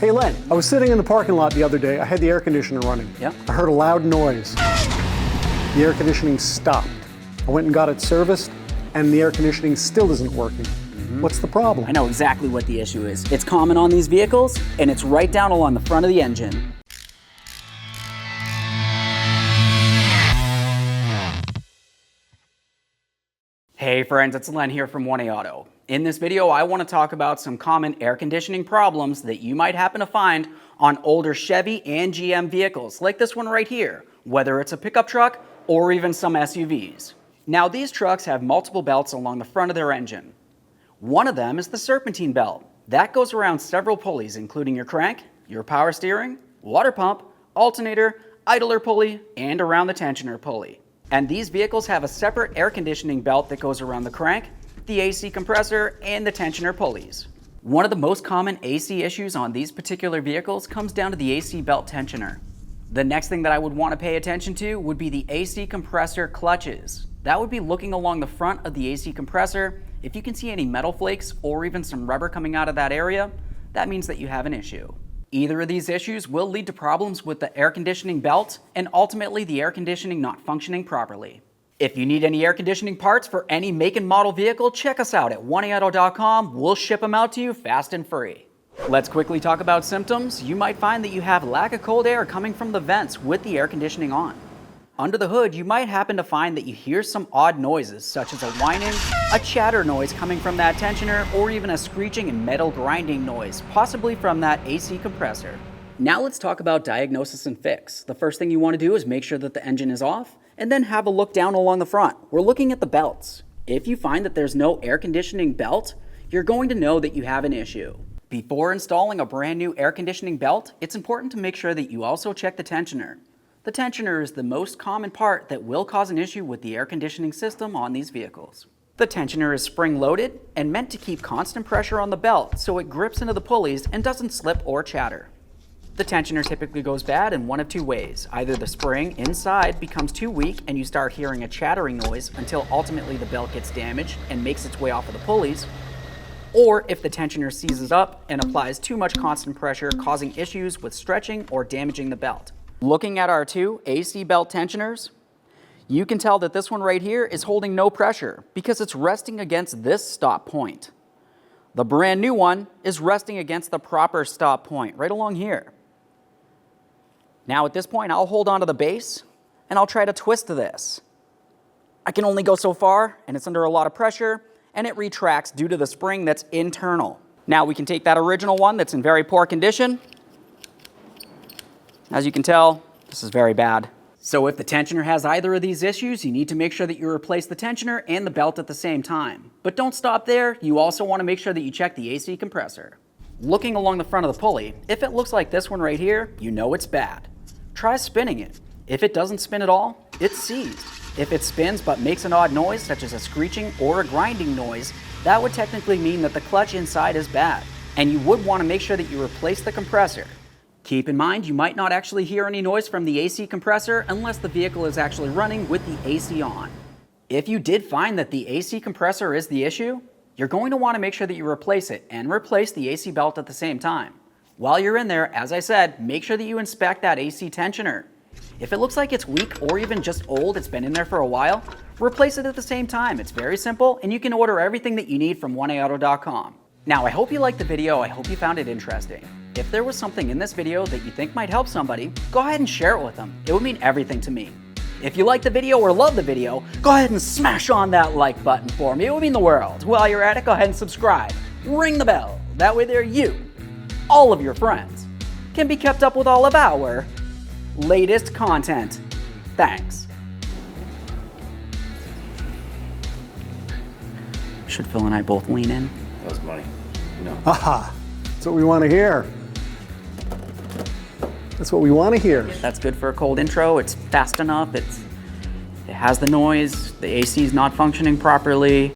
Hey Len, I was sitting in the parking lot the other day. I had the air conditioner running. Yep. I heard a loud noise. The air conditioning stopped. I went and got it serviced, and the air conditioning still isn't working. What's the problem? I know exactly what the issue is. It's common on these vehicles, and it's right down along the front of the engine. Hey friends, it's Len here from 1A Auto. In this video, I want to talk about some common air conditioning problems that you might happen to find on older Chevy and GM vehicles, like this one right here, whether it's a pickup truck or even some SUVs. Now, these trucks have multiple belts along the front of their engine. One of them is the serpentine belt. That goes around several pulleys, including your crank, your power steering, water pump, alternator, idler pulley, and around the tensioner pulley. And these vehicles have a separate air conditioning belt that goes around the crank, the AC compressor, and the tensioner pulleys. One of the most common AC issues on these particular vehicles comes down to the AC belt tensioner. The next thing that I would want to pay attention to would be the AC compressor clutches. That would be looking along the front of the AC compressor. If you can see any metal flakes or even some rubber coming out of that area, that means that you have an issue. Either of these issues will lead to problems with the air conditioning belt and ultimately the air conditioning not functioning properly. If you need any air conditioning parts for any make and model vehicle, check us out at 1AAuto.com. We'll ship them out to you fast and free. Let's quickly talk about symptoms. You might find that you have lack of cold air coming from the vents with the air conditioning on. Under the hood, you might happen to find that you hear some odd noises, such as a whining, a chatter noise coming from that tensioner, or even a screeching and metal grinding noise, possibly from that AC compressor. Now let's talk about diagnosis and fix. The first thing you want to do is make sure that the engine is off, and then have a look down along the front. We're looking at the belts. If you find that there's no air conditioning belt, you're going to know that you have an issue. Before installing a brand new air conditioning belt, it's important to make sure that you also check the tensioner. The tensioner is the most common part that will cause an issue with the air conditioning system on these vehicles. The tensioner is spring-loaded and meant to keep constant pressure on the belt so it grips into the pulleys and doesn't slip or chatter. The tensioner typically goes bad in one of two ways. Either the spring inside becomes too weak and you start hearing a chattering noise until ultimately the belt gets damaged and makes its way off of the pulleys, or if the tensioner seizes up and applies too much constant pressure, causing issues with stretching or damaging the belt. Looking at our two AC belt tensioners, you can tell that this one right here is holding no pressure because it's resting against this stop point. The brand new one is resting against the proper stop point right along here. Now at this point, I'll hold onto the base and I'll try to twist this. I can only go so far and it's under a lot of pressure and it retracts due to the spring that's internal. Now we can take that original one that's in very poor condition. As you can tell, this is very bad. So if the tensioner has either of these issues, you need to make sure that you replace the tensioner and the belt at the same time. But don't stop there. You also want to make sure that you check the AC compressor. Looking along the front of the pulley, if it looks like this one right here, you know it's bad. Try spinning it. If it doesn't spin at all, it's seized. If it spins but makes an odd noise, such as a screeching or a grinding noise, that would technically mean that the clutch inside is bad. And you would want to make sure that you replace the compressor. Keep in mind, you might not actually hear any noise from the AC compressor unless the vehicle is actually running with the AC on. If you did find that the AC compressor is the issue, you're going to want to make sure that you replace it and replace the AC belt at the same time. While you're in there, as I said, make sure that you inspect that AC tensioner. If it looks like it's weak or even just old, it's been in there for a while, replace it at the same time. It's very simple and you can order everything that you need from 1AAuto.com. Now, I hope you liked the video. I hope you found it interesting. If there was something in this video that you think might help somebody, go ahead and share it with them. It would mean everything to me. If you liked the video or love the video, go ahead and smash on that like button for me. It would mean the world. While you're at it, go ahead and subscribe. Ring the bell. That way there you, all of your friends, can be kept up with all of our latest content. Thanks. Should Phil and I both lean in? That was money. No. Aha, that's what we want to hear. That's what we want to hear. That's good for a cold intro. It's fast enough. It has the noise. The AC is not functioning properly.